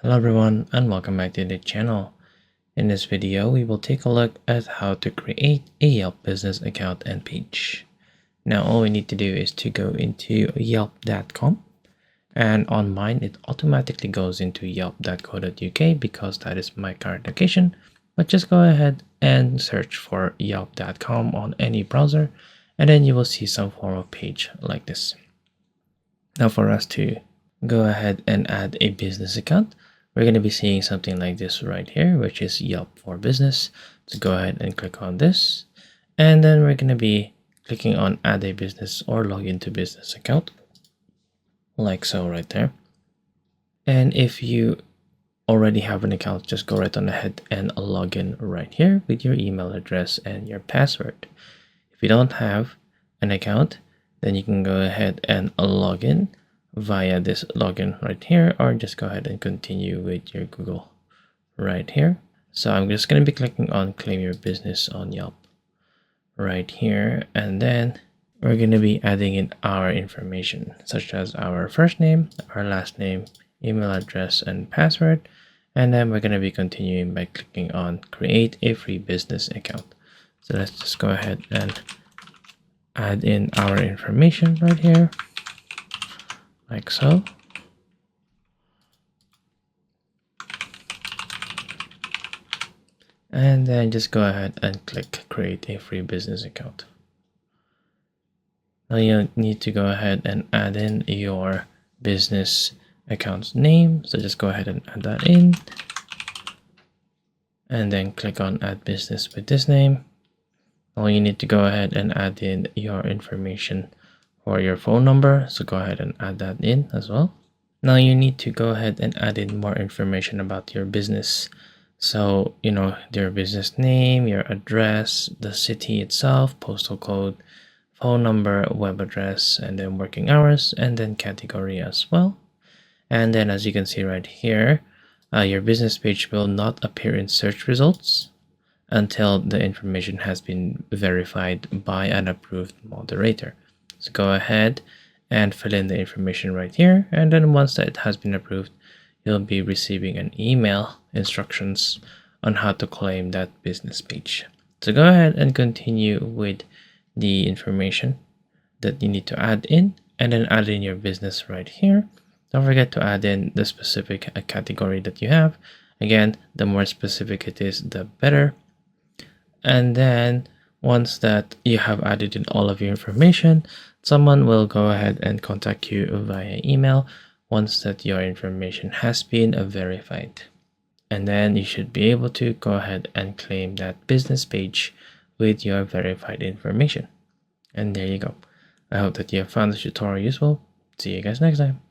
Hello everyone and welcome back to the channel. In this video, we will take a look at how to create a Yelp business account and page. Now all we need to do is to go into yelp.com, and on mine it automatically goes into yelp.co.uk because that is my current location. But just go ahead and search for yelp.com on any browser and then you will see some form of page like this. Now for us to go ahead and add a business account, we're going to be seeing something like this right here, which is Yelp for Business. So go ahead and click on this. And then we're going to be clicking on add a business or log into business account, like so right there. And if you already have an account, just go right on ahead and log in right here with your email address and your password. If you don't have an account, then you can go ahead and log in via this login right here, or just go ahead and continue with your Google right here. So I'm just going to be clicking on claim your business on Yelp right here, and then we're going to be adding in our information such as our first name, our last name, email address, and password. And then we're going to be continuing by clicking on create a free business account. So let's just go ahead and add in our information right here, like so. And then just go ahead and click create a free business account. Now you need to go ahead and add in your business account's name. So just go ahead and add that in. And then click on add business with this name. Now you need to go ahead and add in your information or your phone number. So go ahead and add that in as well. Now you need to go ahead and add in more information about your business. So, your business name, your address, the city itself, postal code, phone number, web address, and then working hours, and then category as well. And then as you can see right here, your business page will not appear in search results until the information has been verified by an approved moderator. So go ahead and fill in the information right here, and then once that has been approved, you'll be receiving an email instructions on how to claim that business page. So go ahead and continue with the information that you need to add in, and then add in your business right here. Don't forget to add in the specific category that you have. Again, the more specific it is, the better. And then once that you have added in all of your information, someone will go ahead and contact you via email once that your information has been verified. And then you should be able to go ahead and claim that business page with your verified information. And there you go. I hope that you have found this tutorial useful. See you guys next time.